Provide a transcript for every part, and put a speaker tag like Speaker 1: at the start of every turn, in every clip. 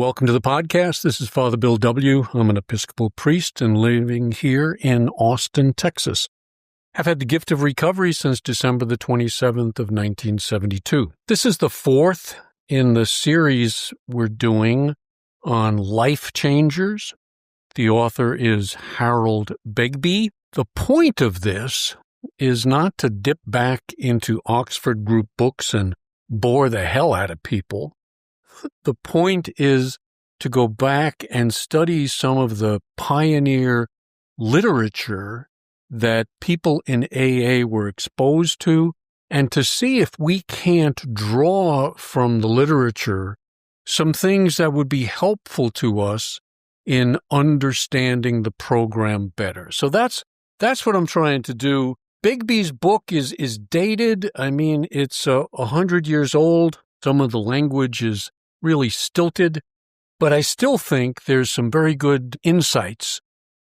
Speaker 1: welcome to the podcast. This is Father Bill W. I'm an Episcopal priest and living here in Austin, Texas. I've had the gift of recovery since December the 27th of 1972. This is the fourth in the series we're doing on life changers. The author is Harold Begbie. The point of this is not to dip back into Oxford Group books and bore the hell out of people. The point is to go back and study some of the pioneer literature that people in AA were exposed to, and to see if we can't draw from the literature some things that would be helpful to us in understanding the program better. So that's what I'm trying to do. Begbie's book is dated. I mean, it's 100 years old. Some of the language is really stilted, but I still think there's some very good insights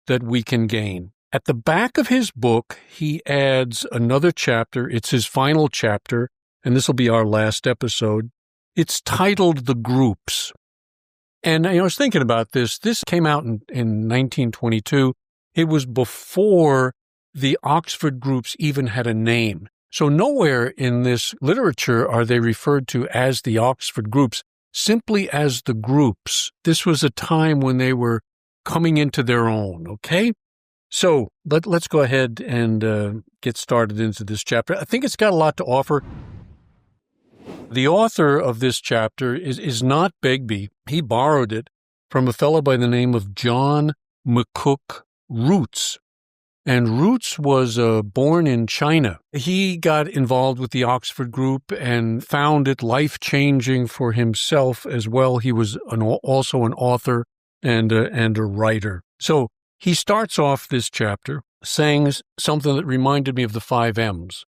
Speaker 1: that we can gain. At the back of his book, he adds another chapter. It's his final chapter, and this will be our last episode. It's titled The Groups. And I was thinking about this. This came out in 1922. It was before the Oxford groups even had a name. So nowhere in this literature are they referred to as the Oxford groups, simply as the groups. This was a time when they were coming into their own, okay? So let's go ahead and get started into this chapter. I think it's got a lot to offer. The author of this chapter is not Begbie. He borrowed it from a fellow by the name of John McCook Roots. And Roots was born in China. He got involved with the Oxford group and found it life-changing for himself as well. He was also an author and a writer. So he starts off this chapter saying something that reminded me of the 5 M's.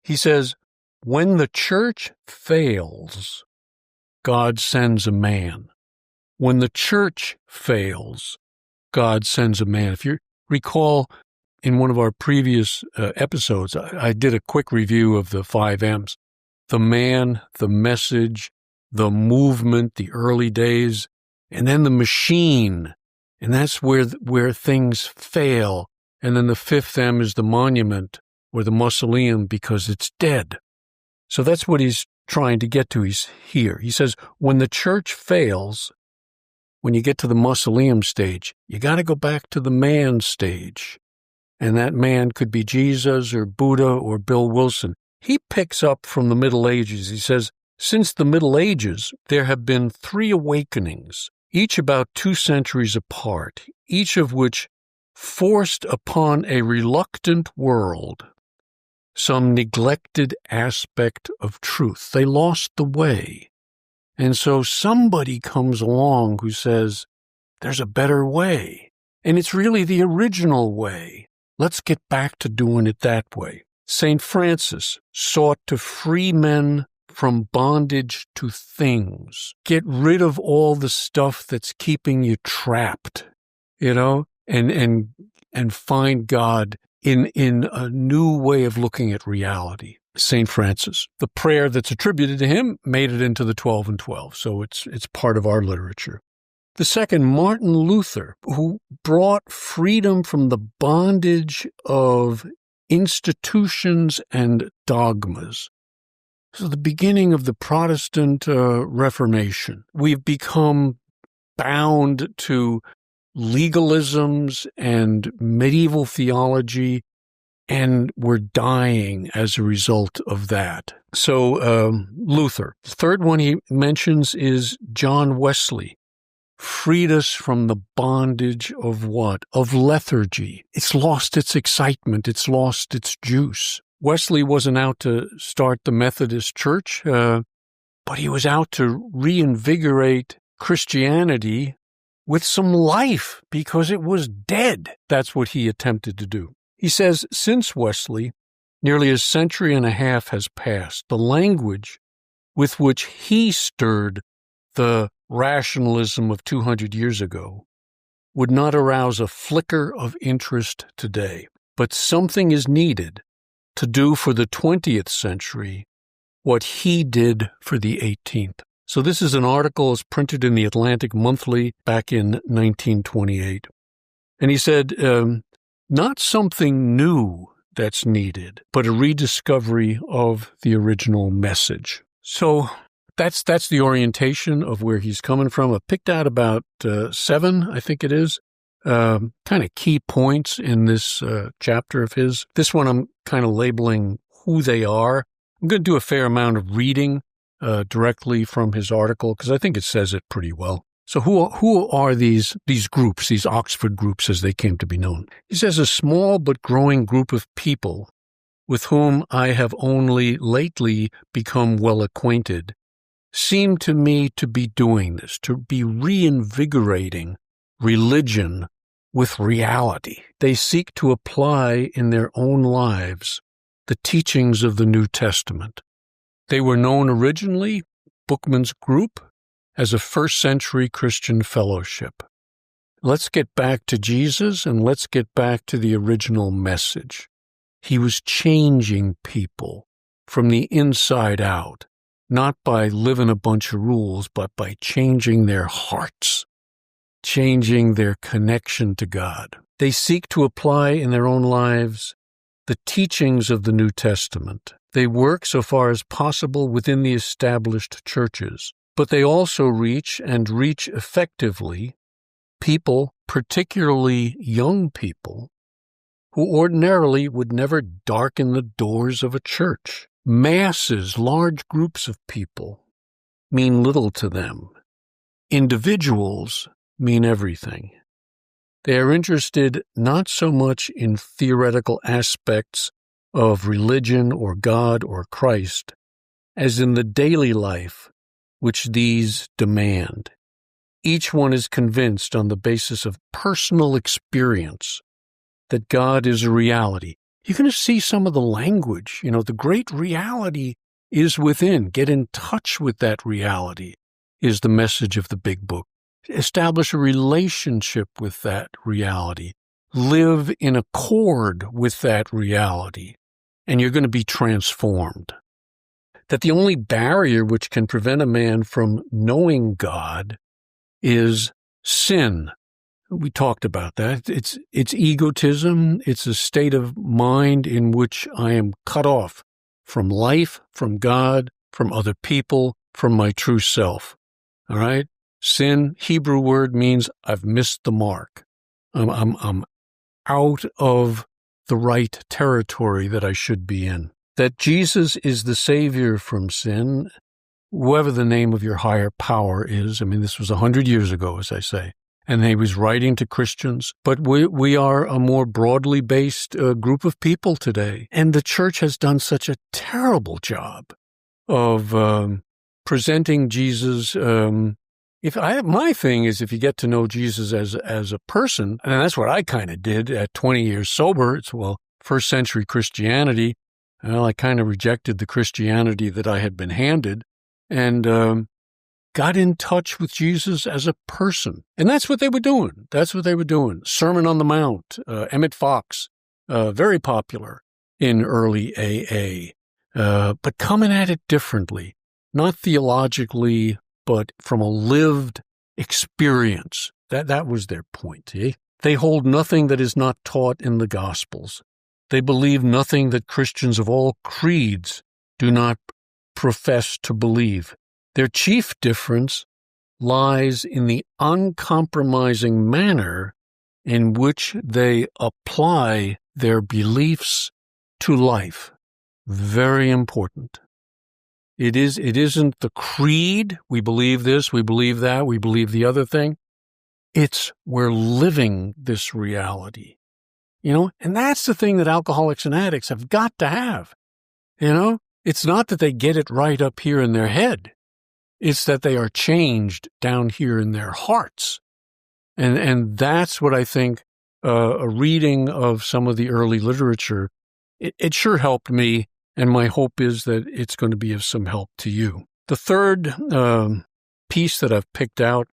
Speaker 1: He says, when the church fails, God sends a man. When the church fails, God sends a man. If you recall, in one of our previous episodes, I did a quick review of the 5 M's. The man, the message, the movement, the early days, and then the machine. And that's where things fail. And then the 5th M is the monument or the mausoleum because it's dead. So that's what he's trying to get to. He's here. He says, when the church fails, when you get to the mausoleum stage, you got to go back to the man stage. And that man could be Jesus or Buddha or Bill Wilson. He picks up from the Middle Ages. He says, since the Middle Ages, there have been 3 awakenings, each about 2 centuries apart, each of which forced upon a reluctant world some neglected aspect of truth. They lost the way. And so somebody comes along who says, there's a better way. And it's really the original way. Let's get back to doing it that way. St. Francis sought to free men from bondage to things. Get rid of all the stuff that's keeping you trapped, and find God in a new way of looking at reality. St. Francis. The prayer that's attributed to him made it into the 12 and 12, so it's part of our literature. The second, Martin Luther, who brought freedom from the bondage of institutions and dogmas. So the beginning of the Protestant Reformation. We've become bound to legalisms and medieval theology, and we're dying as a result of that. So Luther. The third one he mentions is John Wesley. Freed us from the bondage of what? Of lethargy. It's lost its excitement. It's lost its juice. Wesley wasn't out to start the Methodist Church, but he was out to reinvigorate Christianity with some life because it was dead. That's what he attempted to do. He says, since Wesley, nearly a century and a half has passed. The language with which he stirred the rationalism of 200 years ago would not arouse a flicker of interest today. But something is needed to do for the 20th century what he did for the 18th. So this is an article that's printed in the Atlantic Monthly back in 1928. And he said, not something new that's needed, but a rediscovery of the original message. So that's the orientation of where he's coming from. I picked out about 7, I think it is, kind of key points in this chapter of his. This one I'm kind of labeling who they are. I'm going to do a fair amount of reading directly from his article because I think it says it pretty well. So who are these groups, these Oxford groups as they came to be known? He says a small but growing group of people with whom I have only lately become well acquainted seem to me to be doing this, to be reinvigorating religion with reality. They seek to apply in their own lives the teachings of the New Testament. They were known originally, Buchman's group, as a first-century Christian fellowship. Let's get back to Jesus and let's get back to the original message. He was changing people from the inside out, not by living a bunch of rules, but by changing their hearts, changing their connection to God. They seek to apply in their own lives the teachings of the New Testament. They work so far as possible within the established churches, but they also reach effectively people, particularly young people, who ordinarily would never darken the doors of a church. Masses, large groups of people, mean little to them. Individuals mean everything. They are interested not so much in theoretical aspects of religion or God or Christ as in the daily life which these demand. Each one is convinced on the basis of personal experience that God is a reality. You're going to see some of the language. The great reality is within. Get in touch with that reality is the message of the big book. Establish a relationship with that reality. Live in accord with that reality, and you're going to be transformed. That the only barrier which can prevent a man from knowing God is sin. We talked about that. It's egotism. It's a state of mind in which I am cut off from life, from God, from other people, from my true self. All right? Sin, Hebrew word, means I've missed the mark. I'm out of the right territory that I should be in. That Jesus is the Savior from sin, whoever the name of your higher power is. This was 100 years ago, as I say. And he was writing to Christians. But we are a more broadly based group of people today. And the church has done such a terrible job of presenting Jesus. My thing is if you get to know Jesus as a person, and that's what I kind of did at 20 years sober. It's, first century Christianity. Well, I kind of rejected the Christianity that I had been handed and got in touch with Jesus as a person. And that's what they were doing. Sermon on the Mount, Emmett Fox, very popular in early AA, but coming at it differently, not theologically, but from a lived experience. That was their point. They hold nothing that is not taught in the Gospels. They believe nothing that Christians of all creeds do not profess to believe. Their chief difference lies in the uncompromising manner in which they apply their beliefs to life. Very important. It isn't the creed, we believe this, we believe that, we believe the other thing. It's we're living this reality. And that's the thing that alcoholics and addicts have got to have. It's not that they get it right up here in their head. It's that they are changed down here in their hearts. And that's what I think a reading of some of the early literature, it sure helped me, and my hope is that it's going to be of some help to you. The third piece that I've picked out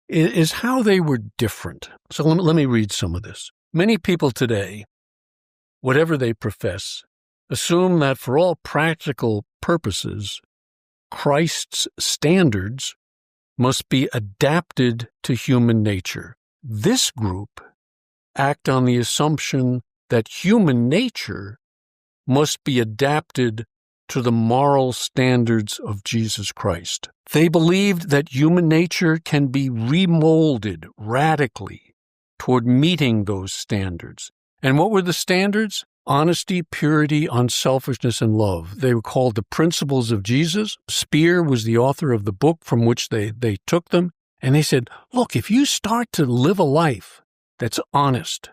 Speaker 1: is how they were different. So let me read some of this. Many people today, whatever they profess, assume that for all practical purposes, Christ's standards must be adapted to human nature. This group act on the assumption that human nature must be adapted to the moral standards of Jesus Christ. They believed that human nature can be remolded radically toward meeting those standards. And what were the standards? Honesty, purity, unselfishness, and love. They were called the principles of Jesus. Spear was the author of the book from which they took them. And they said, look, if you start to live a life that's honest,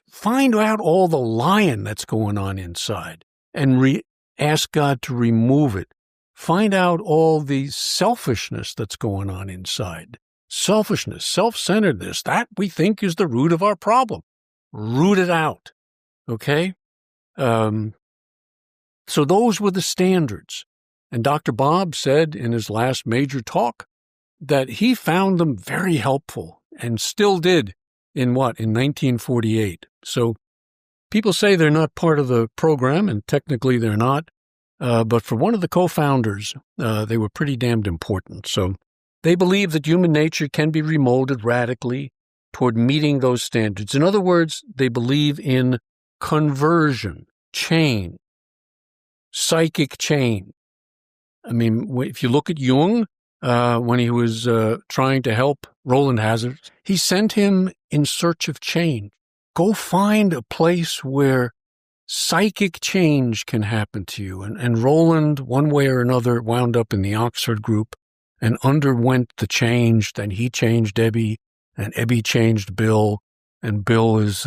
Speaker 1: find out all the lying that's going on inside and ask God to remove it. Find out all the selfishness that's going on inside. Selfishness, self-centeredness, that we think is the root of our problem. Root it out. Okay? So those were the standards. And Dr. Bob said in his last major talk that he found them very helpful and still did in 1948. So people say they're not part of the program, and technically they're not. But for one of the co-founders, they were pretty damned important. So they believe that human nature can be remolded radically toward meeting those standards. In other words, they believe in conversion, change, psychic change. I mean, if you look at Jung, when he was trying to help Roland Hazard, he sent him in search of change. Go find a place where psychic change can happen to you. And Roland, one way or another, wound up in the Oxford group and underwent the change. Then he changed Ebby, and Ebby changed Bill, and Bill is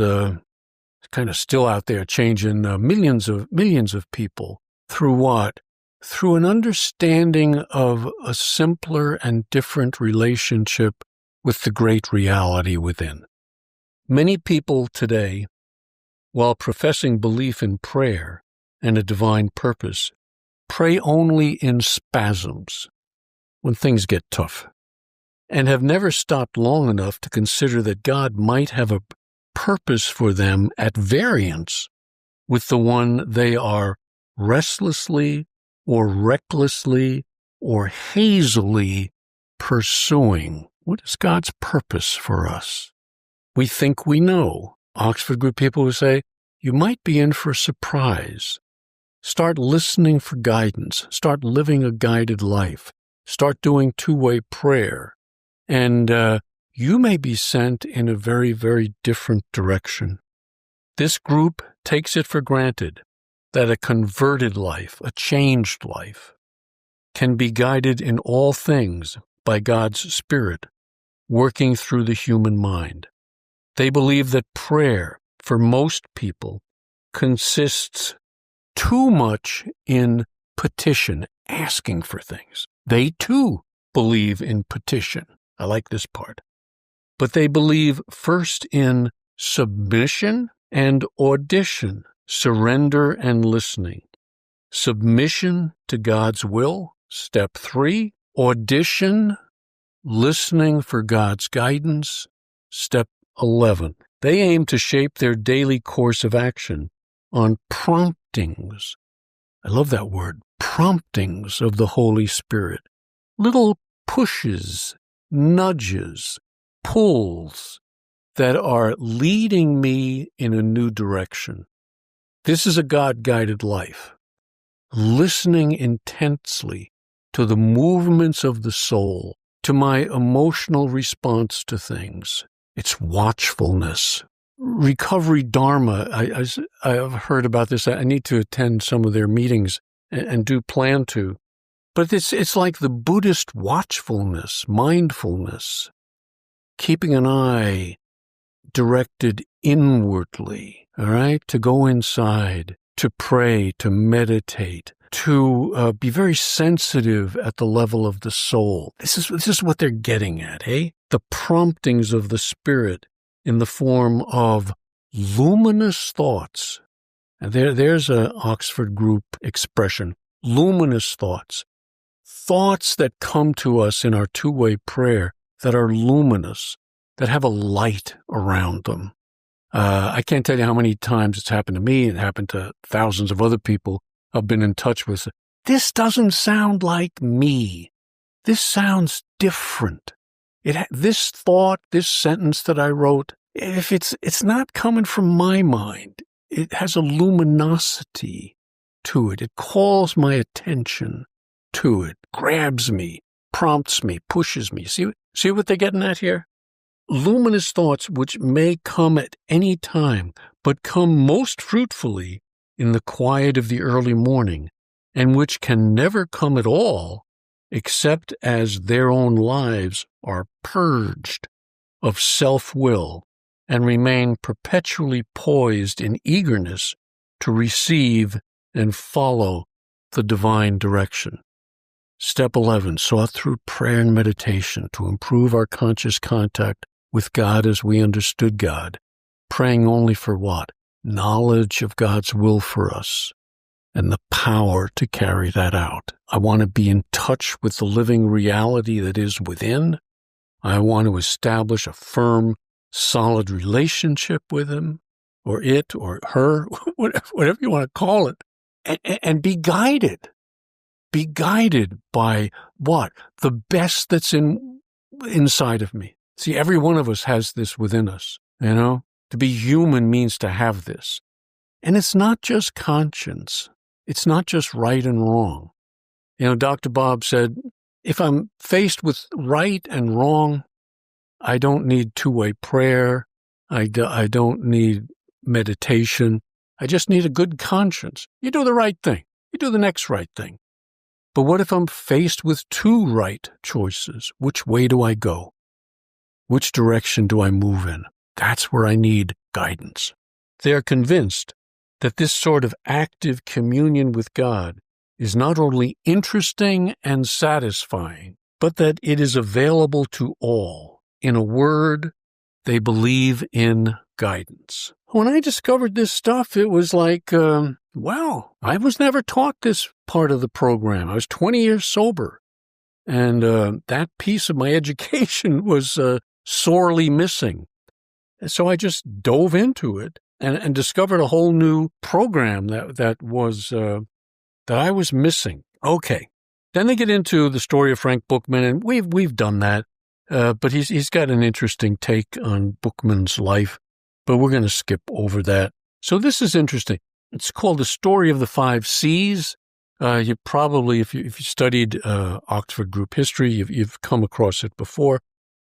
Speaker 1: kind of still out there changing millions of people. Through what? Through an understanding of a simpler and different relationship with the great reality within. Many people today, while professing belief in prayer and a divine purpose, pray only in spasms when things get tough, and have never stopped long enough to consider that God might have a purpose for them at variance with the one they are restlessly or recklessly or hazily pursuing. What is God's purpose for us? We think we know. Oxford group people will say, you might be in for a surprise. Start listening for guidance. Start living a guided life. Start doing two-way prayer. And you may be sent in a very, very different direction. This group takes it for granted that a converted life, a changed life, can be guided in all things by God's Spirit, working through the human mind. They believe that prayer, for most people, consists too much in petition, asking for things. They, too, believe in petition. I like this part. But they believe first in submission and audition, surrender and listening. Submission to God's will, step 3. Audition, listening for God's guidance, step 11. They aim to shape their daily course of action on promptings. I love that word, promptings of the Holy Spirit. Little pushes, nudges, pulls that are leading me in a new direction. This is a God-guided life. Listening intensely to the movements of the soul, to my emotional response to things. It's watchfulness. Recovery Dharma, I've heard about this. I need to attend some of their meetings and do plan to. But it's like the Buddhist watchfulness, mindfulness, keeping an eye directed inwardly, all right, to go inside, to pray, to meditate, to be very sensitive at the level of the soul. This is what they're getting at, eh? The promptings of the Spirit in the form of luminous thoughts. And there's an Oxford group expression, luminous thoughts. Thoughts that come to us in our two-way prayer that are luminous, that have a light around them. I can't tell you how many times it's happened to me. It happened to thousands of other people I've been in touch with. this doesn't sound like me. This sounds different. This thought, this sentence that I wrote, if it's not coming from my mind, it has a luminosity to it. It calls my attention to it, grabs me, prompts me, pushes me. See what they're getting at here? Luminous thoughts which may come at any time, but come most fruitfully in the quiet of the early morning, and which can never come at all except as their own lives are purged of self-will and remain perpetually poised in eagerness to receive and follow the divine direction. Step 11, sought through prayer and meditation to improve our conscious contact with God as we understood God, praying only for what? Knowledge of God's will for us and the power to carry that out. I want to be in touch with the living reality that is within. I want to establish a firm, solid relationship with him or it or her, whatever you want to call it, and be guided. Be guided by what? The best that's inside of me. See, every one of us has this within us, To be human means to have this. And it's not just conscience. It's not just right and wrong. Dr. Bob said, if I'm faced with right and wrong, I don't need two-way prayer. I don't need meditation. I just need a good conscience. You do the right thing. You do the next right thing. But what if I'm faced with two right choices? Which way do I go? Which direction do I move in? That's where I need guidance. They are convinced that this sort of active communion with God is not only interesting and satisfying, but that it is available to all. In a word, they believe in guidance. When I discovered this stuff, it was like, wow, I was never taught this part of the program. I was 20 years sober, and that piece of my education was sorely missing. And so I just dove into it and discovered a whole new program that I was missing. Okay. Then they get into the story of Frank Buchman, and we've done that. But he's got an interesting take on Buchman's life, but we're going to skip over that. So this is interesting. It's called The Story of the Five C's. You probably, if you studied Oxford Group history, you've come across it before.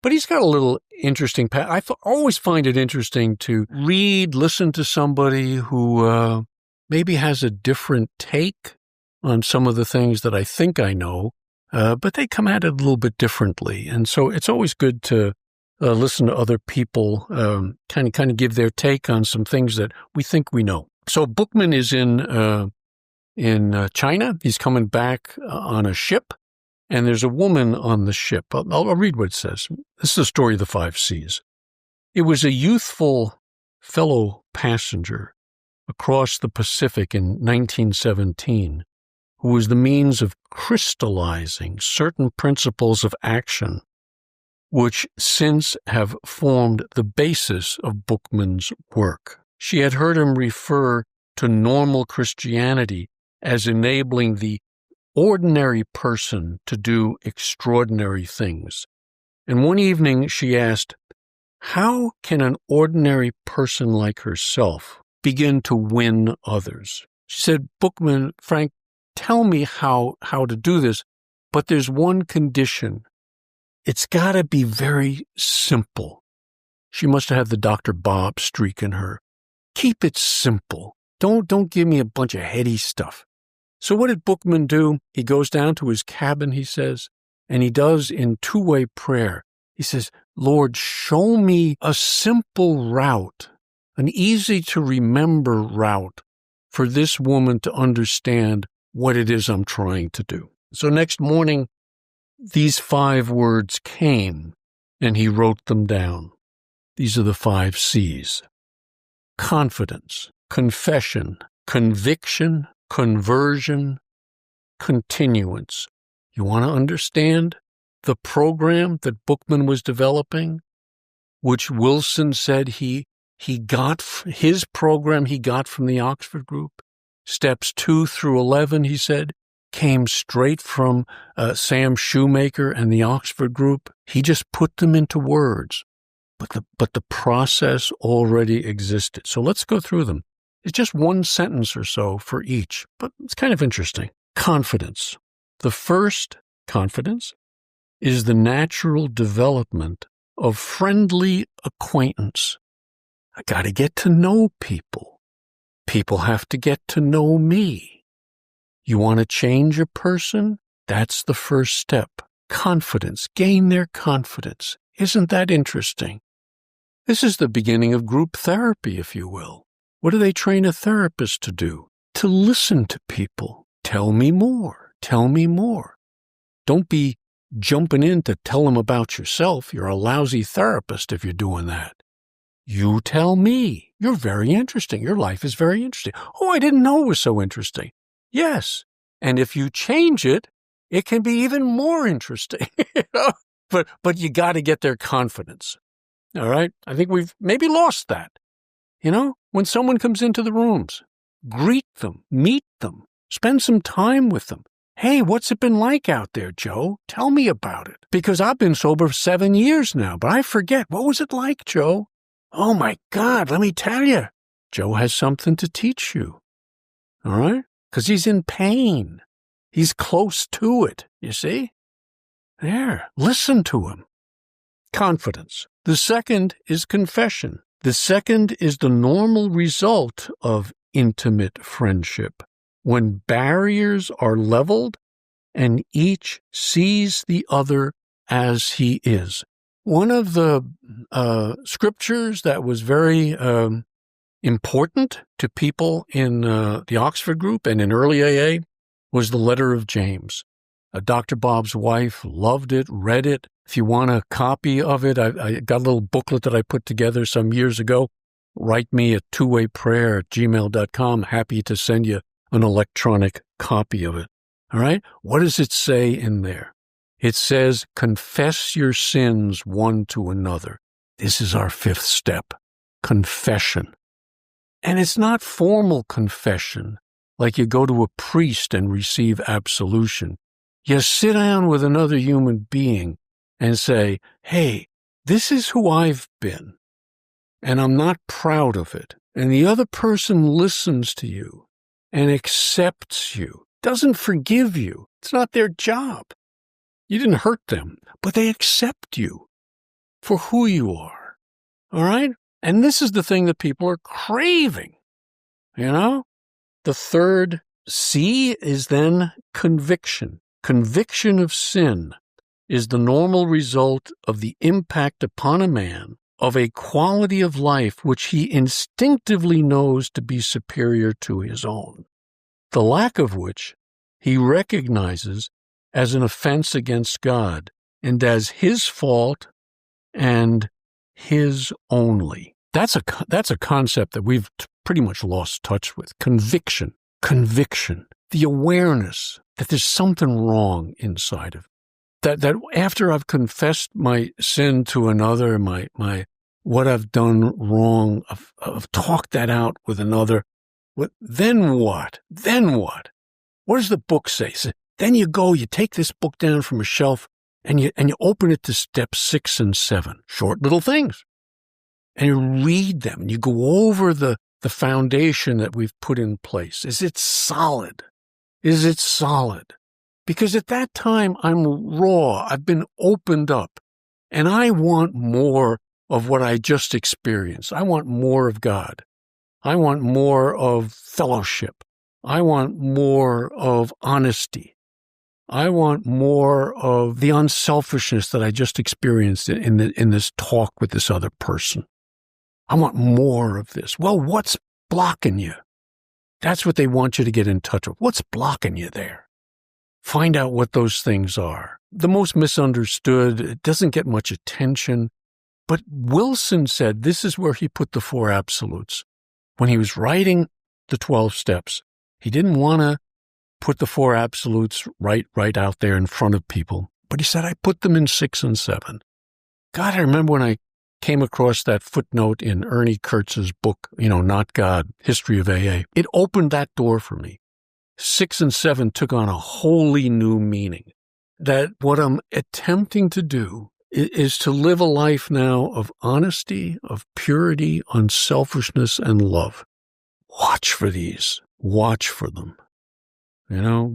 Speaker 1: But he's got a little interesting path. I always find it interesting to listen to somebody who maybe has a different take on some of the things that I think I know, but they come at it a little bit differently. And so it's always good to listen to other people kind of give their take on some things that we think we know. So Buchman is in China. He's coming back on a ship. And there's a woman on the ship. I'll read what it says. This is the story of the five C's. It was a youthful fellow passenger across the Pacific in 1917 who was the means of crystallizing certain principles of action which since have formed the basis of Buchman's work. She had heard him refer to normal Christianity as enabling the ordinary person to do extraordinary things. And one evening she asked, how can an ordinary person like herself begin to win others? She said, Buchman, Frank, tell me how to do this, but there's one condition. It's got to be very simple. She must have had the Dr. Bob streak in her. Keep it simple. Don't give me a bunch of heady stuff. So what did Buchman do? He goes down to his cabin, he says, and he does in two-way prayer. He says, Lord, show me a simple route, an easy-to-remember route for this woman to understand what it is I'm trying to do. So next morning, these 5 words came, and he wrote them down. These are the 5 C's. Confidence, confession, conviction, conversion, continuance. You want to understand the program that Buchman was developing, which Wilson said he got his program he got from the Oxford Group? Steps 2 through 11, he said, came straight from Sam Shoemaker and the Oxford group. He just put them into words, but the process already existed. So let's go through them. It's just one sentence or so for each, but it's kind of interesting. Confidence. The first, confidence, is the natural development of friendly acquaintance. I got to get to know people. People have to get to know me. You want to change a person? That's the first step. Confidence. Gain their confidence. Isn't that interesting? This is the beginning of group therapy, if you will. What do they train a therapist to do? To listen to people. Tell me more. Tell me more. Don't be jumping in to tell them about yourself. You're a lousy therapist if you're doing that. You tell me. You're very interesting. Your life is very interesting. Oh, I didn't know it was so interesting. Yes. And if you change it, it can be even more interesting. But you got to get their confidence. All right? I think we've maybe lost that. When someone comes into the rooms, greet them, meet them, spend some time with them. Hey, what's it been like out there, Joe? Tell me about it. Because I've been sober 7 years now, but I forget. What was it like, Joe? Oh, my God, let me tell you. Joe has something to teach you. All right? Because he's in pain. He's close to it, you see? There, listen to him. Confidence. The second is confession. The second is the normal result of intimate friendship, when barriers are leveled and each sees the other as he is. One of the scriptures that was very important to people in the Oxford group and in early AA was the letter of James. Dr. Bob's wife loved it, read it. If you want a copy of it, I got a little booklet that I put together some years ago. Write me at twowayprayer@gmail.com. Happy to send you an electronic copy of it. All right? What does it say in there? It says, confess your sins one to another. This is our fifth step, confession. And it's not formal confession, like you go to a priest and receive absolution. You sit down with another human being and say, hey, this is who I've been, and I'm not proud of it. And the other person listens to you and accepts you, doesn't forgive you. It's not their job. You didn't hurt them, but they accept you for who you are. All right? And this is the thing that people are craving. The third C is then conviction. Conviction of sin is the normal result of the impact upon a man of a quality of life which he instinctively knows to be superior to his own, the lack of which he recognizes as an offense against God and as his fault and his only. That's a concept that we've pretty much lost touch with. Conviction, the awareness that there's something wrong inside of it. That after I've confessed my sin to another, my what I've done wrong, I've talked that out with another. Then what? What does the book say? Then you take this book down from a shelf and you open it to steps 6 and 7, short little things. And you read them and you go over the foundation that we've put in place. Is it solid? Because at that time, I'm raw. I've been opened up. And I want more of what I just experienced. I want more of God. I want more of fellowship. I want more of honesty. I want more of the unselfishness that I just experienced in this talk with this other person. I want more of this. Well, what's blocking you? That's what they want you to get in touch with. What's blocking you there? Find out what those things are. The most misunderstood, it doesn't get much attention, but Wilson said this is where he put the 4 absolutes. When he was writing the 12 steps, he didn't want to put the 4 absolutes right out there in front of people, but he said, I put them in 6 and 7. God, I remember when I came across that footnote in Ernie Kurtz's book, Not God, History of AA. It opened that door for me. 6 and 7 took on a wholly new meaning. That what I'm attempting to do is to live a life now of honesty, of purity, unselfishness, and love. Watch for these. Watch for them.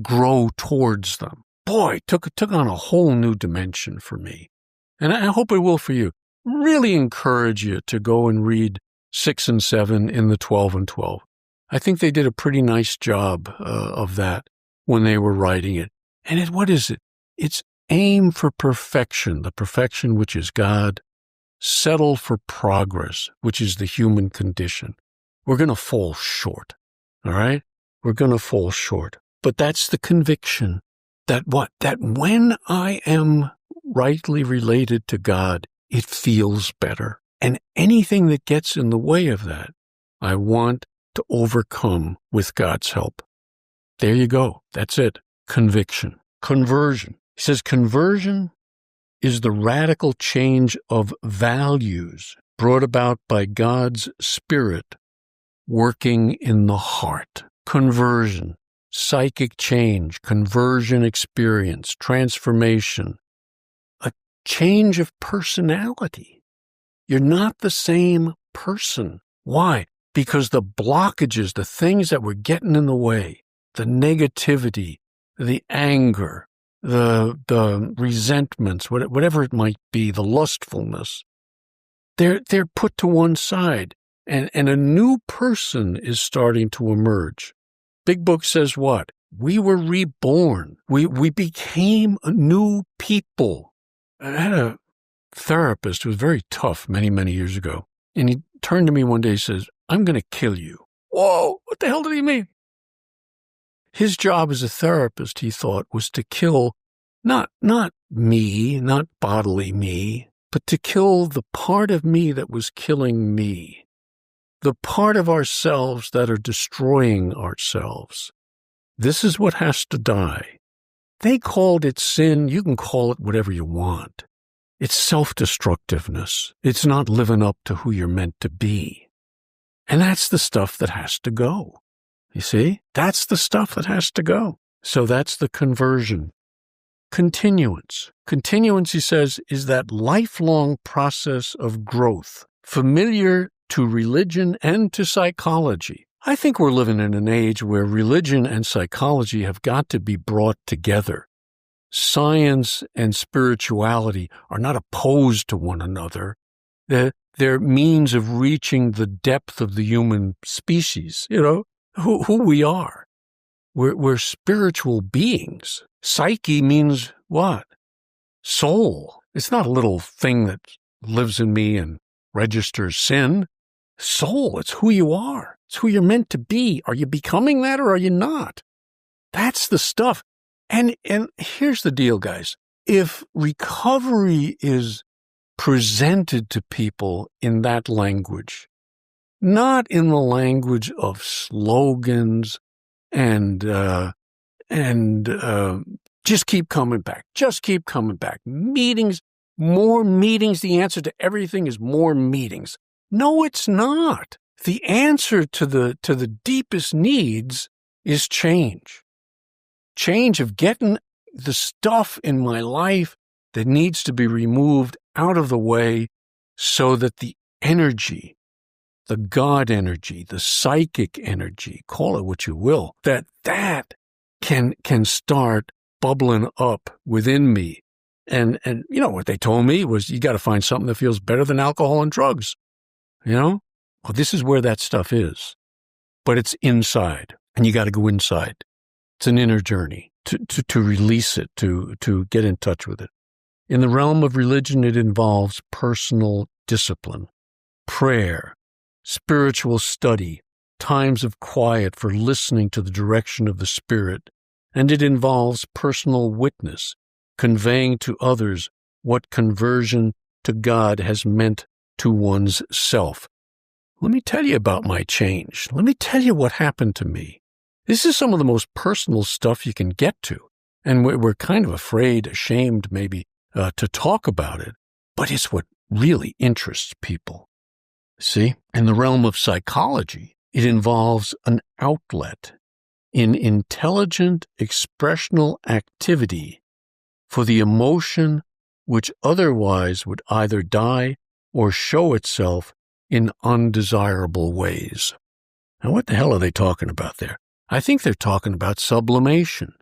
Speaker 1: Grow towards them. Boy, took on a whole new dimension for me. And I hope it will for you. Really encourage you to go and read 6 and 7 in the 12 and 12. I think they did a pretty nice job of that when they were writing it. And what is it? It's aim for perfection, the perfection which is God. Settle for progress, which is the human condition. We're going to fall short, all right? We're going to fall short. But that's the conviction that when I am rightly related to God, it feels better. And anything that gets in the way of that, I want to overcome with God's help. There you go. That's it. Conviction. Conversion. He says conversion is the radical change of values brought about by God's Spirit working in the heart. Conversion, psychic change, conversion experience, transformation, a change of personality. You're not the same person. Why? Because the blockages, the things that were getting in the way, the negativity, the anger, the resentments, whatever it might be, the lustfulness, they're put to one side, and a new person is starting to emerge. Big Book says what? We were reborn. We became a new people. I had a therapist who was very tough many, many years ago, and he turned to me one day and says, "I'm going to kill you." Whoa, what the hell did he mean? His job as a therapist, he thought, was to kill not me, not bodily me, but to kill the part of me that was killing me, the part of ourselves that are destroying ourselves. This is what has to die. They called it sin. You can call it whatever you want. It's self-destructiveness. It's not living up to who you're meant to be. And that's the stuff that has to go. You see? That's the stuff that has to go. So that's the conversion. Continuance. Continuance, he says, is that lifelong process of growth, familiar to religion and to psychology. I think we're living in an age where religion and psychology have got to be brought together. Science and spirituality are not opposed to one another. They're means of reaching the depth of the human species, who we are. We're spiritual beings. Psyche means what? Soul. It's not a little thing that lives in me and registers sin. Soul, it's who you are. It's who you're meant to be. Are you becoming that or are you not? That's the stuff. And here's the deal, guys. If recovery is presented to people in that language, not in the language of slogans and just keep coming back. Just keep coming back. Meetings, more meetings. The answer to everything is more meetings. No, it's not. The answer to the deepest needs is change. Change of getting the stuff in my life that needs to be removed out of the way so that the energy, the God energy, the psychic energy, call it what you will, that can start bubbling up within me. And what they told me was you got to find something that feels better than alcohol and drugs. Well, this is where that stuff is. But it's inside, and you got to go inside. It's an inner journey to release it, to get in touch with it. In the realm of religion, it involves personal discipline, prayer, spiritual study, times of quiet for listening to the direction of the Spirit, and it involves personal witness, conveying to others what conversion to God has meant to one's self. Let me tell you about my change. Let me tell you what happened to me. This is some of the most personal stuff you can get to, and we're kind of afraid, ashamed maybe, to talk about it, but it's what really interests people. See, in the realm of psychology, it involves an outlet. in intelligent expressional activity for the emotion which otherwise would either die or show itself in undesirable ways. Now, what the hell are they talking about there? I think they're talking about sublimation.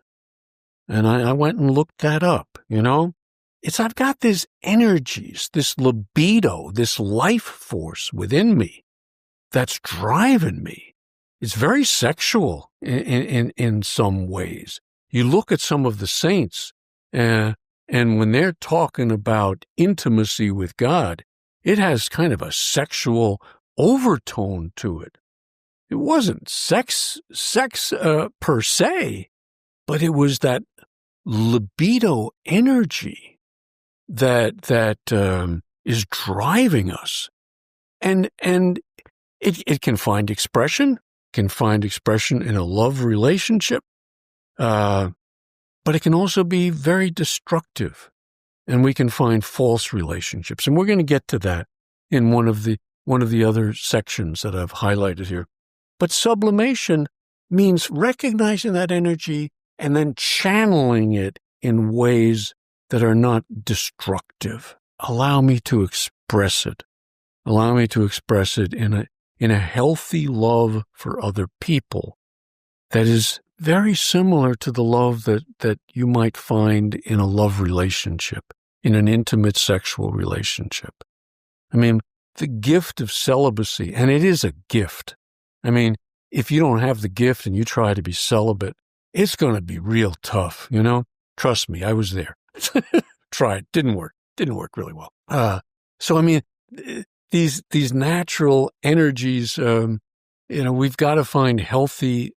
Speaker 1: And I went and looked that up, I've got these energies, this libido, this life force within me that's driving me. It's very sexual in some ways. You look at some of the saints, and when they're talking about intimacy with God, it has kind of a sexual overtone to it. It wasn't sex per se, but it was that libido energy that is driving us, and it can find expression. Can find expression in a love relationship, but it can also be very destructive, and we can find false relationships. And we're going to get to that in one of the other sections that I've highlighted here. But sublimation means recognizing that energy and then channeling it in ways that are not destructive. Allow me to express it. Allow me to express it in a healthy love for other people that is very similar to the love that you might find in a love relationship, in an intimate sexual relationship. I mean, the gift of celibacy, and it is a gift. I mean, if you don't have the gift and you try to be celibate, it's going to be real tough, Trust me, I was there. Tried, didn't work really well. So, I mean, these natural energies, we've got to find healthy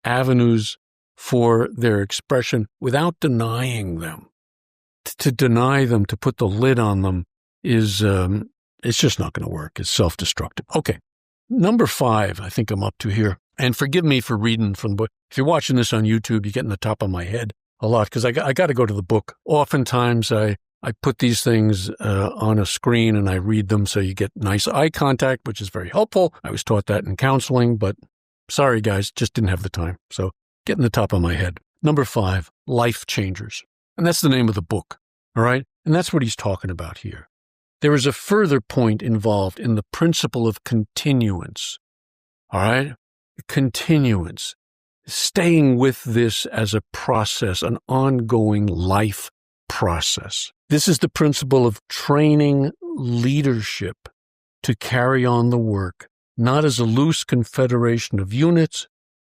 Speaker 1: avenues for their expression without denying them. To deny them, to put the lid on them is, it's just not going to work. It's self-destructive. Okay. Number 5, I think I'm up to here. And forgive me for reading from the book. If you're watching this on YouTube, you get in the top of my head a lot because I got to go to the book. Oftentimes I put these things on a screen and I read them so you get nice eye contact, which is very helpful. I was taught that in counseling, but sorry guys, just didn't have the time. So get in the top of my head. Number 5, life changers. And that's the name of the book. All right. And that's what he's talking about here. There is a further point involved in the principle of continuance. All right. Continuance. Staying with this as a process, an ongoing life process. This is the principle of training leadership to carry on the work, not as a loose confederation of units,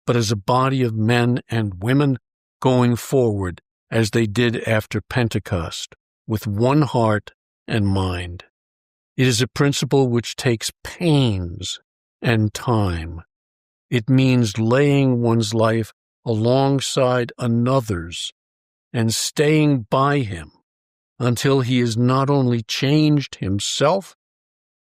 Speaker 1: but as a body of men and women going forward as they did after Pentecost, with one heart and mind. It is a principle which takes pains and time. It means laying one's life alongside another's and staying by him until he is not only changed himself,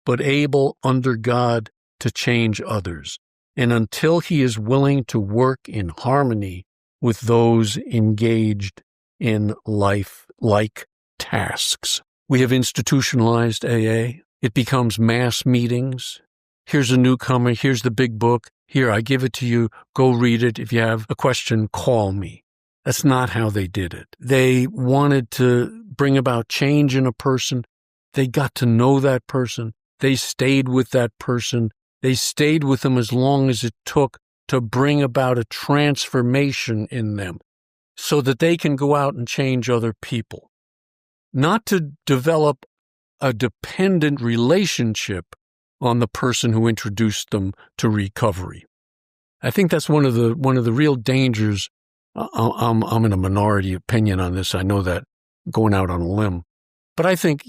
Speaker 1: but able under God to change others, and until he is willing to work in harmony with those engaged in life-like tasks. We have institutionalized AA. It becomes mass meetings. Here's a newcomer. Here's the big book. Here, I give it to you. Go read it. If you have a question, call me. That's not how they did it. They wanted to bring about change in a person. They got to know that person. They stayed with that person. They stayed with them as long as it took to bring about a transformation in them so that they can go out and change other people. Not to develop a dependent relationship on the person who introduced them to recovery. I think that's one of the real dangers. I'm in a minority opinion on this. I know that, going out on a limb. But I think,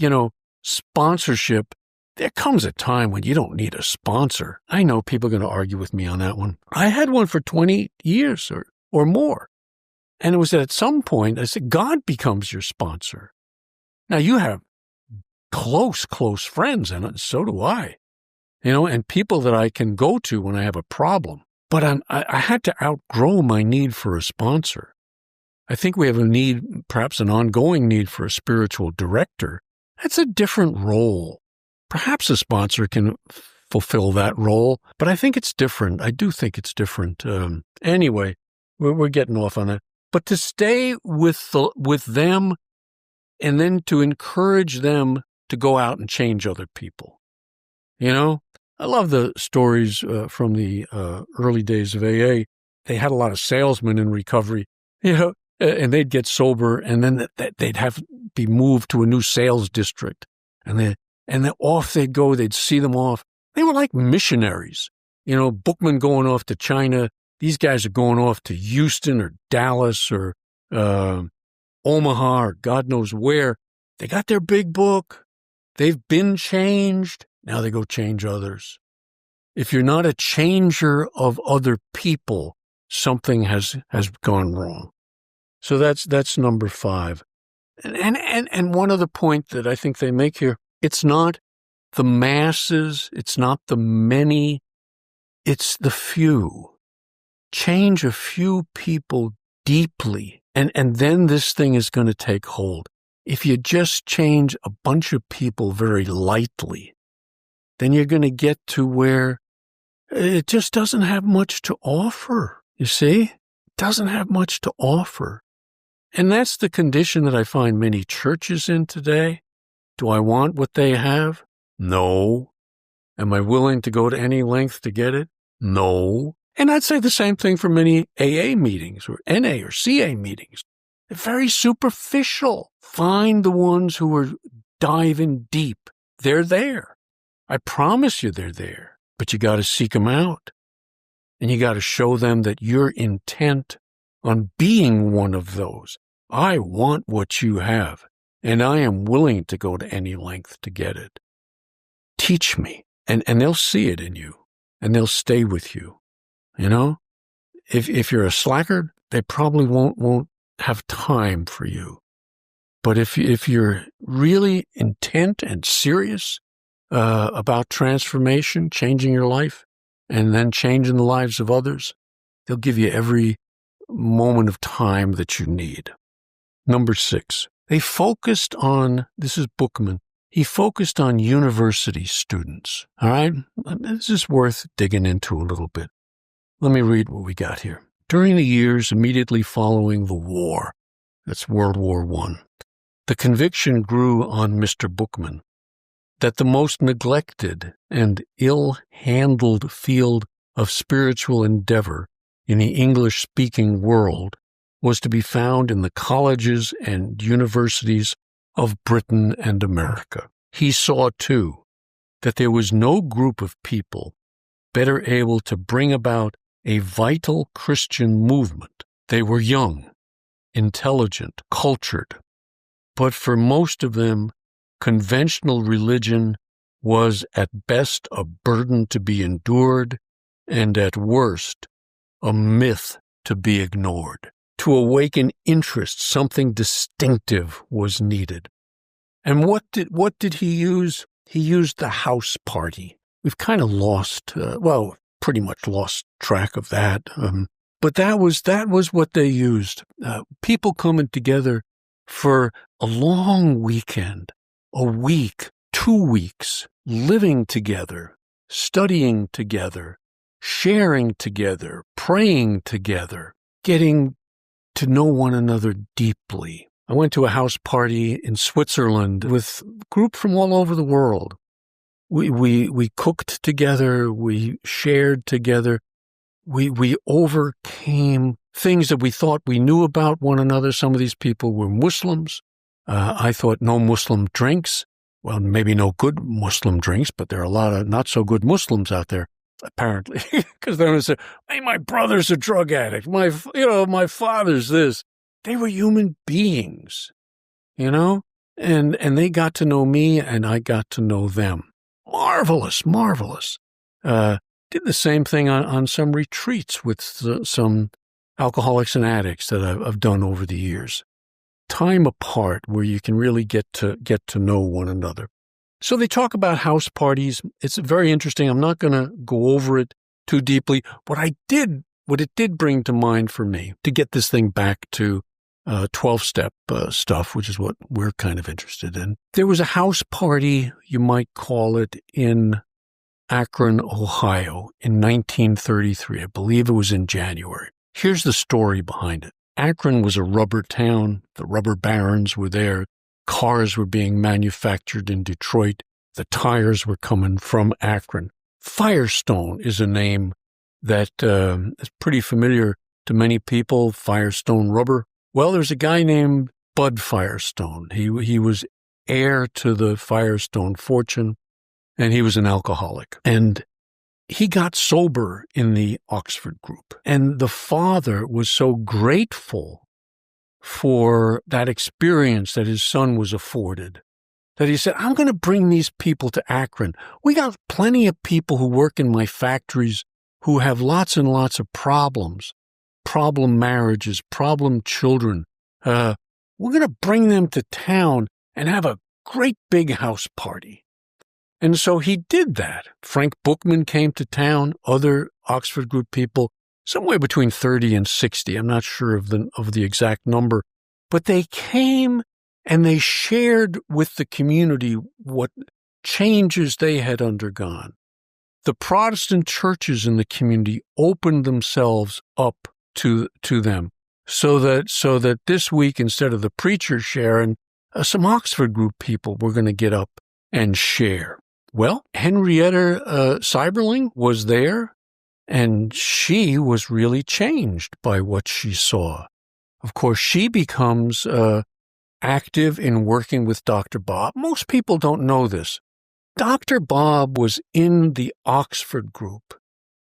Speaker 1: sponsorship, there comes a time when you don't need a sponsor. I know people are going to argue with me on that one. I had one for 20 years or more. And it was at some point, I said, God becomes your sponsor. Now, you have close friends, and so do I. And people that I can go to when I have a problem. But I had to outgrow my need for a sponsor. I think we have a need, perhaps an ongoing need for a spiritual director. That's a different role. Perhaps a sponsor can fulfill that role, but I think it's different. I do think it's different. Anyway, we're getting off on it. But to stay with them and then to encourage them to go out and change other people. I love the stories from the early days of AA. They had a lot of salesmen in recovery, and they'd get sober, and then they'd be moved to a new sales district, and then off they'd go. They'd see them off. They were like missionaries. Buchman going off to China. These guys are going off to Houston or Dallas or Omaha or God knows where. They got their big book. They've been changed. Now they go change others. If you're not a changer of other people, something has gone wrong. So that's number 5. And one other point that I think they make here, it's not the masses, it's not the many, it's the few. Change a few people deeply, and then this thing is going to take hold. If you just change a bunch of people very lightly, then you're going to get to where it just doesn't have much to offer. You see? It doesn't have much to offer. And that's the condition that I find many churches in today. Do I want what they have? No. Am I willing to go to any length to get it? No. And I'd say the same thing for many AA meetings or NA or CA meetings. They're very superficial. Find the ones who are diving deep. They're there. I promise you they're there. But you got to seek them out. And you got to show them that you're intent on being one of those. I want what you have, and I am willing to go to any length to get it. Teach me, and they'll see it in you, and they'll stay with you. If you're a slacker, they probably won't have time for you. But if you're really intent and serious about transformation, changing your life, and then changing the lives of others, they'll give you every moment of time that you need. Number 6, they focused on, this is Buchman, he focused on university students. All right? This is worth digging into a little bit. Let me read what we got here. During the years immediately following the war, that's World War I, the conviction grew on Mr. Buchman that the most neglected and ill-handled field of spiritual endeavor in the English-speaking world was to be found in the colleges and universities of Britain and America. He saw, too, that there was no group of people better able to bring about a vital Christian movement. They were young, intelligent, cultured, but for most of them, conventional religion was at best a burden to be endured, and at worst, a myth to be ignored. To awaken interest, something distinctive was needed. And what did he use? He used the house party. We've kind of lost, pretty much lost track of that. But that was what they used. People coming together for a long weekend, a week, 2 weeks, living together, studying together, sharing together, praying together, getting to know one another deeply. I went to a house party in Switzerland with a group from all over the world. We cooked together, we shared together, we overcame things that we thought we knew about one another. Some of these people were Muslims. I thought no Muslim drinks. Well, maybe no good Muslim drinks, but there are a lot of not so good Muslims out there, apparently, because they're going to say, "Hey, my brother's a drug addict. My father's this." They were human beings, and they got to know me, and I got to know them. Marvelous. Did the same thing on some retreats with some alcoholics and addicts that I've done over the years. Time apart where you can really get to know one another. So they talk about house parties. It's very interesting. I'm not going to go over it too deeply. What it did bring to mind for me, to get this thing back to 12-step stuff, which is what we're kind of interested in. There was a house party, you might call it, in Akron, Ohio in 1933. I believe it was in January. Here's the story behind it. Akron was a rubber town. The rubber barons were there. Cars were being manufactured in Detroit. The tires were coming from Akron. Firestone is a name that is pretty familiar to many people, Firestone rubber. Well, there's a guy named Bud Firestone. He was heir to the Firestone fortune, and he was an alcoholic. And he got sober in the Oxford group. And the father was so grateful for that experience that his son was afforded that he said, I'm going to bring these people to Akron. We got plenty of people who work in my factories who have lots and lots of problems, problem marriages, problem children. We're going to bring them to town and have a great big house party. And so he did that. Frank Buchman came to town, other Oxford group people, somewhere between 30 and 60. I'm not sure of the exact number, but they came and they shared with the community what changes they had undergone. The Protestant churches in the community opened themselves up to them so that this week, instead of the preacher sharing, some Oxford group people were going to get up and share. Well, Henrietta Seiberling was there, and she was really changed by what she saw. Of course, she becomes active in working with Dr. Bob. Most people don't know this. Dr. Bob was in the Oxford group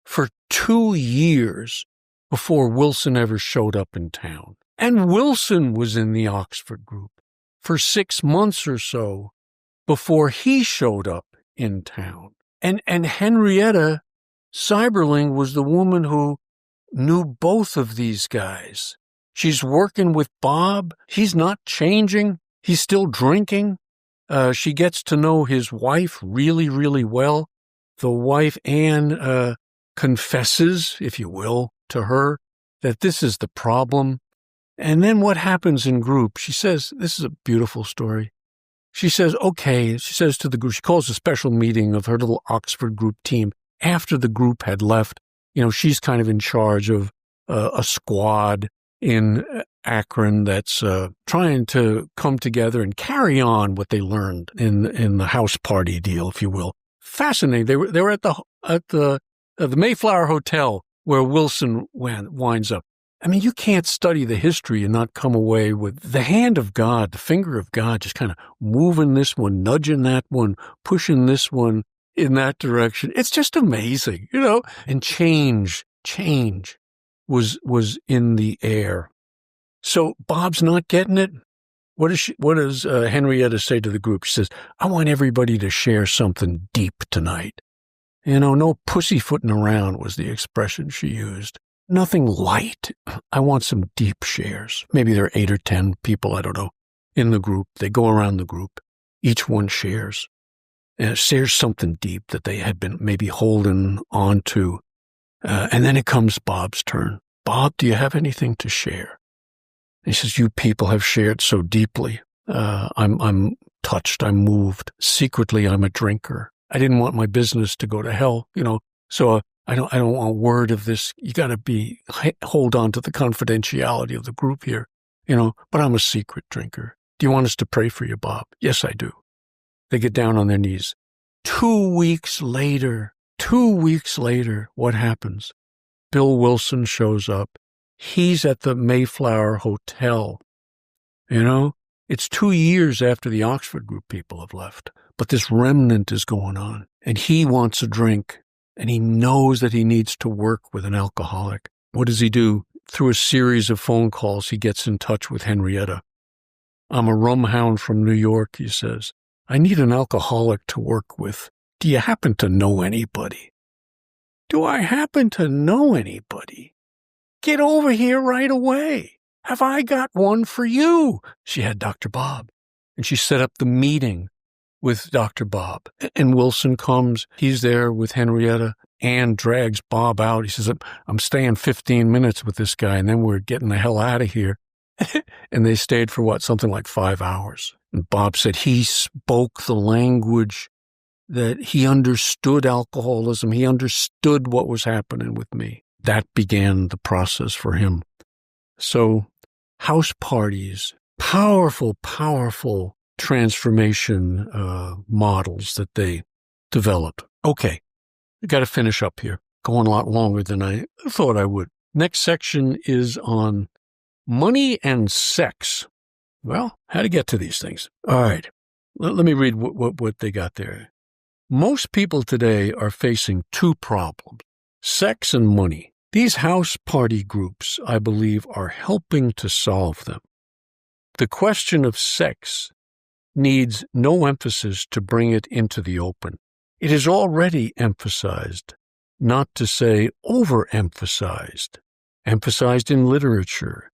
Speaker 1: for 2 years before Wilson ever showed up in town. And Wilson was in the Oxford group for 6 months or so before he showed up in town. And Henrietta Seiberling was the woman who knew both of these guys. She's working with Bob. He's not changing. He's still drinking. She gets to know his wife really, really well. The wife, Anne, confesses, if you will, to her that this is the problem. And then what happens in group? She says, this is a beautiful story. She says, okay, she says to the group, she calls a special meeting of her little Oxford group team after the group had left. You know, she's kind of in charge of a squad in Akron that's trying to come together and carry on what they learned in the house party deal, if you will. Fascinating. They were at the Mayflower Hotel where Wilson winds up. I mean, you can't study the history and not come away with the hand of God, the finger of God, just kind of moving this one, nudging that one, pushing this one in that direction. It's just amazing, you know. And change was in the air. So Bob's not getting it. What does Henrietta say to the group? She says, I want everybody to share something deep tonight. You know, no pussyfooting around was the expression she used. Nothing light. I want some deep shares. Maybe there are 8 or 10 people, I don't know, in the group. They go around the group. Each one shares something deep that they had been maybe holding on to. And then it comes Bob's turn. Bob, do you have anything to share? He says, you people have shared so deeply. I'm touched. I'm moved. Secretly, I'm a drinker. I didn't want my business to go to hell, you know, so I don't want word of this. You got to hold on to the confidentiality of the group here, you know, but I'm a secret drinker. Do you want us to pray for you, Bob? Yes, I do. They get down on their knees. 2 weeks later, what happens? Bill Wilson shows up. He's at the Mayflower Hotel. You know, it's 2 years after the Oxford group people have left, but this remnant is going on, and he wants a drink. And he knows that he needs to work with an alcoholic. What does he do? Through a series of phone calls, he gets in touch with Henrietta. I'm a rum hound from New York, he says. I need an alcoholic to work with. Do you happen to know anybody? Do I happen to know anybody? Get over here right away. Have I got one for you? She had Dr. Bob, and she set up the meeting with Dr. Bob. And Wilson comes. He's there with Henrietta. Anne drags Bob out. He says, I'm staying 15 minutes with this guy, and then we're getting the hell out of here. And they stayed for something like 5 hours. And Bob said he spoke the language that he understood alcoholism. He understood what was happening with me. That began the process for him. So house parties, powerful, powerful transformation models that they developed. Okay, I got to finish up here. Going a lot longer than I thought I would. Next section is on money and sex. Well, how to get to these things. All right, let me read what they got there. Most people today are facing two problems, sex and money. These house party groups, I believe, are helping to solve them. The question of sex needs no emphasis to bring it into the open. It is already emphasized, not to say overemphasized, emphasized in literature,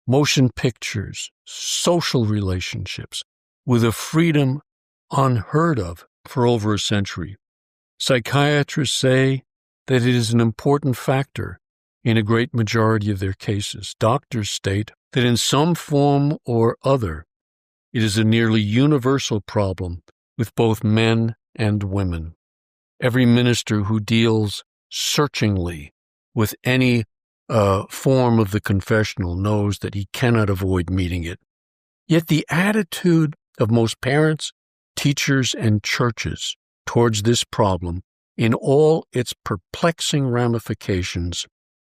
Speaker 1: motion pictures, social relationships, with a freedom unheard of for over a century. Psychiatrists say that it is an important factor in a great majority of their cases. Doctors state that in some form or other, it is a nearly universal problem with both men and women. Every minister who deals searchingly with any form of the confessional knows that he cannot avoid meeting it. Yet the attitude of most parents, teachers, and churches towards this problem, in all its perplexing ramifications,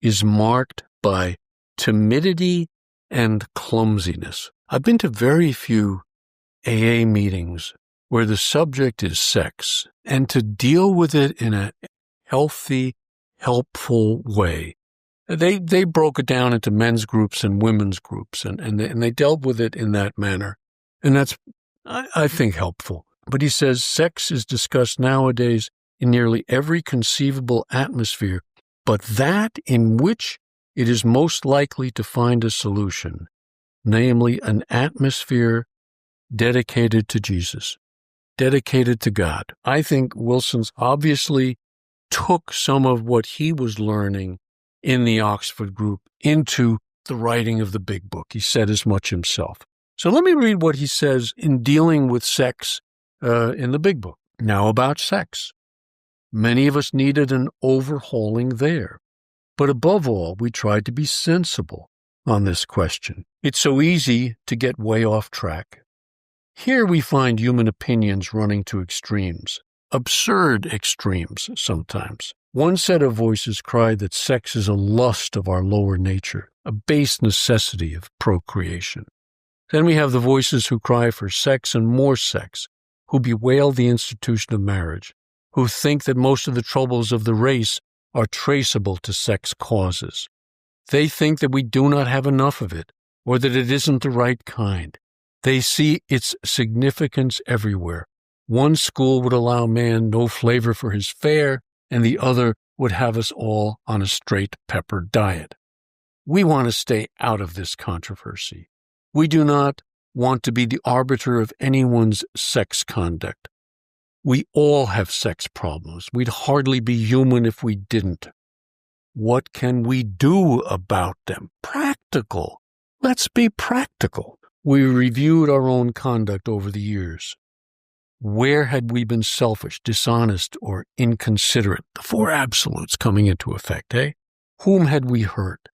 Speaker 1: is marked by timidity and clumsiness. I've been to very few AA meetings where the subject is sex, and to deal with it in a healthy, helpful way. They broke it down into men's groups and women's groups, and they dealt with it in that manner. And that's, I think, helpful. But he says sex is discussed nowadays in nearly every conceivable atmosphere, but that in which it is most likely to find a solution, namely an atmosphere dedicated to Jesus, dedicated to God. I think Wilson's obviously took some of what he was learning in the Oxford group into the writing of the big book. He said as much himself. So let me read what he says in dealing with sex in the big book. Now about sex. Many of us needed an overhauling there. But above all, we tried to be sensible on this question. It's so easy to get way off track. Here we find human opinions running to extremes, absurd extremes sometimes. One set of voices cried that sex is a lust of our lower nature, a base necessity of procreation. Then we have the voices who cry for sex and more sex, who bewail the institution of marriage, who think that most of the troubles of the race are traceable to sex causes. They think that we do not have enough of it, or that it isn't the right kind. They see its significance everywhere. One school would allow man no flavor for his fare, and the other would have us all on a straight pepper diet. We want to stay out of this controversy. We do not want to be the arbiter of anyone's sex conduct. We all have sex problems. We'd hardly be human if we didn't. What can we do about them? Practical. Let's be practical. We reviewed our own conduct over the years. Where had we been selfish, dishonest, or inconsiderate? The four absolutes coming into effect, eh? Whom had we hurt?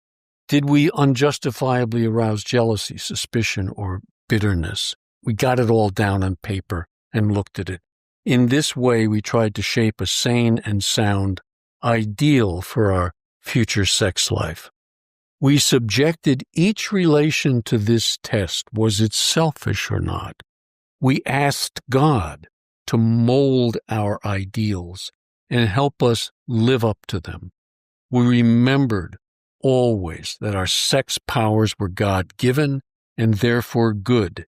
Speaker 1: Did we unjustifiably arouse jealousy, suspicion, or bitterness? We got it all down on paper and looked at it. In this way, we tried to shape a sane and sound ideal for our future sex life. We subjected each relation to this test. Was it selfish or not? We asked God to mold our ideals and help us live up to them. We remembered always that our sex powers were God-given and therefore good,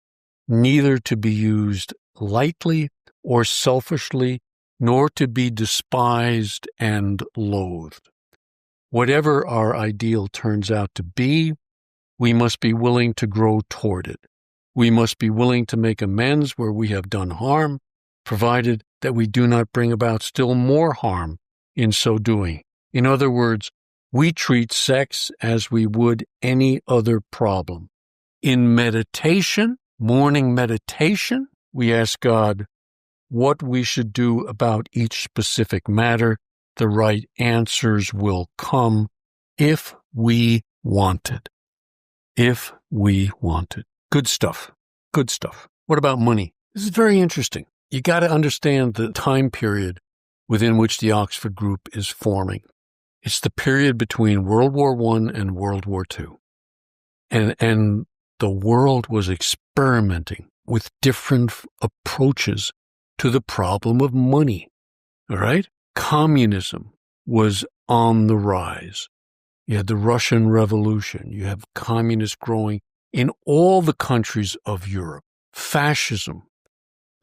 Speaker 1: neither to be used lightly or selfishly, nor to be despised and loathed. Whatever our ideal turns out to be, we must be willing to grow toward it. We must be willing to make amends where we have done harm, provided that we do not bring about still more harm in so doing. In other words, we treat sex as we would any other problem. In meditation, morning meditation, we ask God, what we should do about each specific matter. The right answers will come if we want it. If we want it. Good stuff. Good stuff. What about money? This is very interesting. You got to understand the time period within which the Oxford Group is forming. It's the period between World War I and World War II. And the world was experimenting with different approaches to the problem of money. All right? Communism was on the rise. You had the Russian Revolution. You have communists growing in all the countries of Europe. Fascism.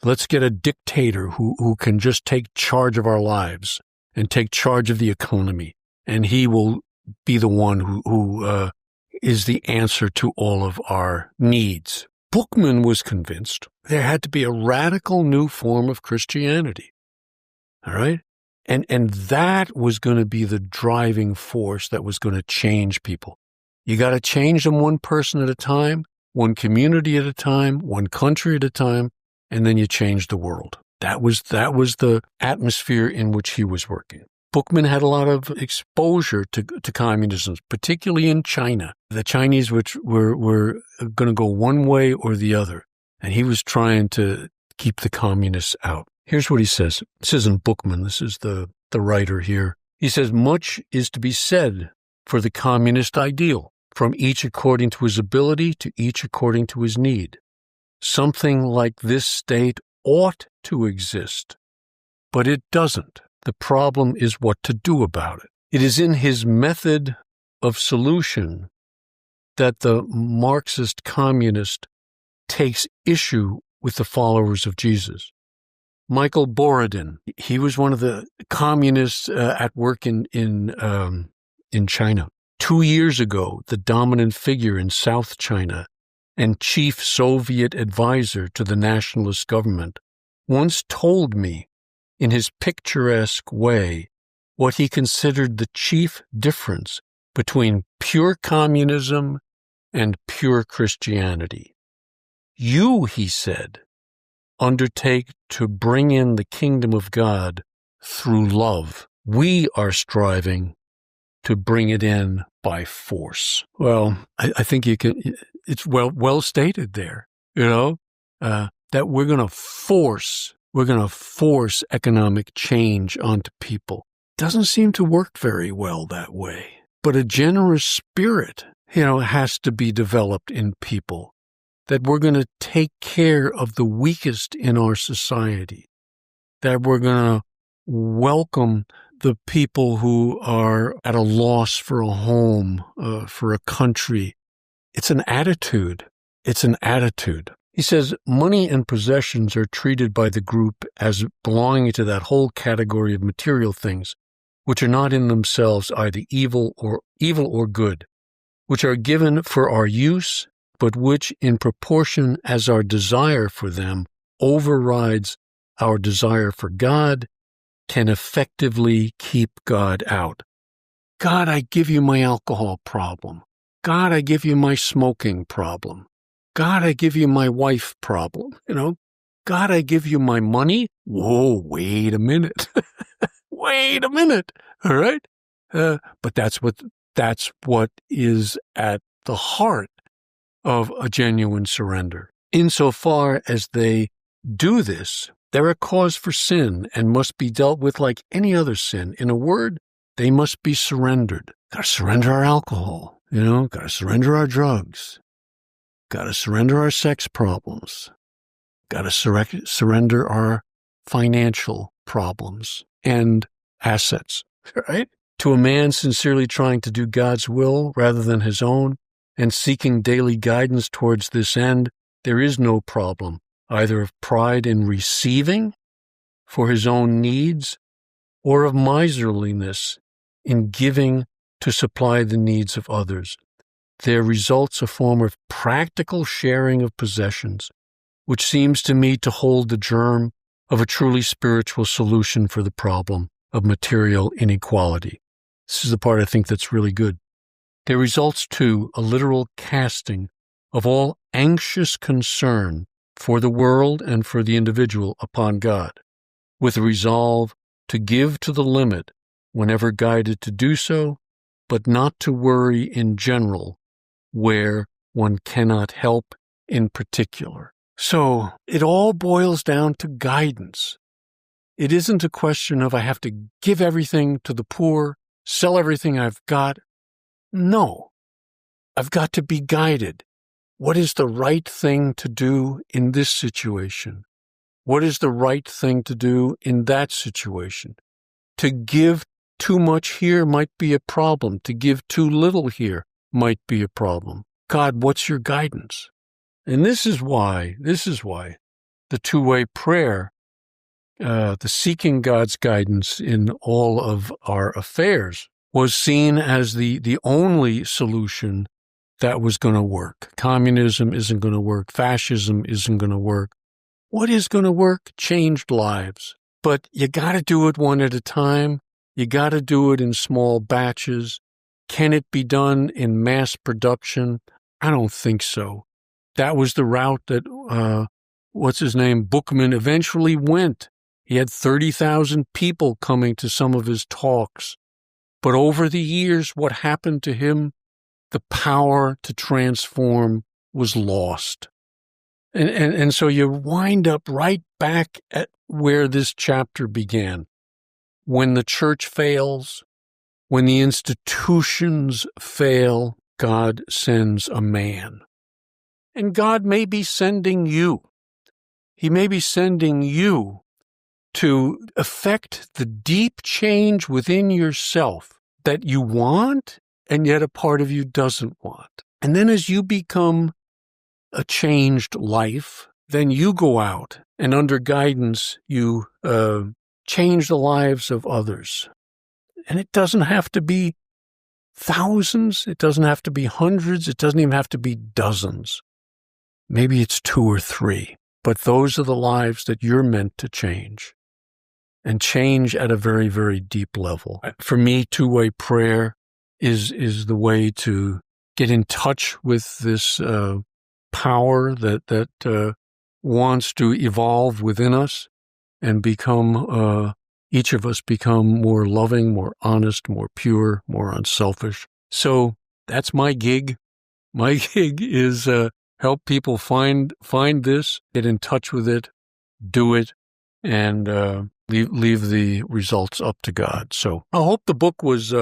Speaker 1: Let's get a dictator who can just take charge of our lives and take charge of the economy. And he will be the one who is the answer to all of our needs. Buchman was convinced there had to be a radical new form of Christianity. All right? And that was going to be the driving force that was going to change people. You got to change them one person at a time, one community at a time, one country at a time, and then you change the world. That was the atmosphere in which he was working. Buchman had a lot of exposure to communism, particularly in China. The Chinese which were going to go one way or the other, and he was trying to keep the communists out. Here's what he says. This isn't Buchman. This is the writer here. He says, much is to be said for the communist ideal, from each according to his ability to each according to his need. Something like this state ought to exist, but it doesn't. The problem is what to do about it. It is in his method of solution that the Marxist communist takes issue with the followers of Jesus. Michael Borodin, he was one of the communists at work in China. 2 years ago, the dominant figure in South China and chief Soviet advisor to the nationalist government once told me in his picturesque way what he considered the chief difference between pure communism and pure Christianity. You, he said, undertake to bring in the kingdom of God through love. We are striving to bring it in by force. Well, I think it's well stated there, that we're going to force economic change onto people. Doesn't seem to work very well that way. But a generous spirit, has to be developed in people, that we're going to take care of the weakest in our society, that we're going to welcome the people who are at a loss for a home, for a country. It's an attitude. It's an attitude. He says money and possessions are treated by the group as belonging to that whole category of material things, which are not in themselves either evil or good, which are given for our use, but which, in proportion as our desire for them overrides our desire for God, can effectively keep God out. God, I give you my alcohol problem. God, I give you my smoking problem. God, I give you my wife problem. God, I give you my money. Whoa, wait a minute. Wait a minute. All right. But that's what is at the heart of a genuine surrender. Insofar as they do this, they're a cause for sin and must be dealt with like any other sin. In a word, they must be surrendered. Got to surrender our alcohol, got to surrender our drugs, got to surrender our sex problems, got to surrender our financial problems and assets, right? To a man sincerely trying to do God's will rather than his own and seeking daily guidance towards this end, there is no problem either of pride in receiving for his own needs or of miserliness in giving to supply the needs of others. There results a form of practical sharing of possessions, which seems to me to hold the germ of a truly spiritual solution for the problem of material inequality. This is the part I think that's really good. There results, too, a literal casting of all anxious concern for the world and for the individual upon God, with a resolve to give to the limit whenever guided to do so, but not to worry in general where one cannot help in particular. So it all boils down to guidance. It isn't a question of I have to give everything to the poor, sell everything I've got. No, I've got to be guided. What is the right thing to do in this situation? What is the right thing to do in that situation? To give too much here might be a problem. To give too little here might be a problem. God, what's your guidance? And this is why the two-way prayer, the seeking God's guidance in all of our affairs, was seen as the only solution that was going to work. Communism isn't going to work. Fascism isn't going to work. What is going to work? Changed lives. But you got to do it one at a time. You got to do it in small batches. Can it be done in mass production? I don't think so. That was the route that, Buchman eventually went. He had 30,000 people coming to some of his talks. But over the years, what happened to him? The power to transform was lost. And so you wind up right back at where this chapter began. When the church fails, when the institutions fail, God sends a man. And God may be sending you. He may be sending you to effect the deep change within yourself that you want, and yet a part of you doesn't want. And then as you become a changed life, then you go out and under guidance, you change the lives of others. And it doesn't have to be thousands. It doesn't have to be hundreds. It doesn't even have to be dozens. Maybe it's 2 or 3. But those are the lives that you're meant to change, and change at a very, very deep level. For me, two-way prayer is the way to get in touch with this power that wants to evolve within us and become, each of us become more loving, more honest, more pure, more unselfish. So that's my gig. My gig is help people find this, get in touch with it, do it, and leave the results up to God. So I hope the book was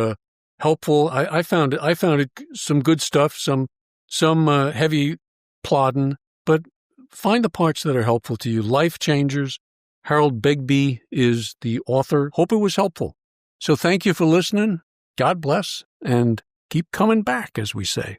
Speaker 1: helpful. I found it some good stuff, some heavy plodding, but find the parts that are helpful to you. Life Changers. Harold Begbie is the author. Hope it was helpful. So thank you for listening. God bless, and keep coming back, as we say.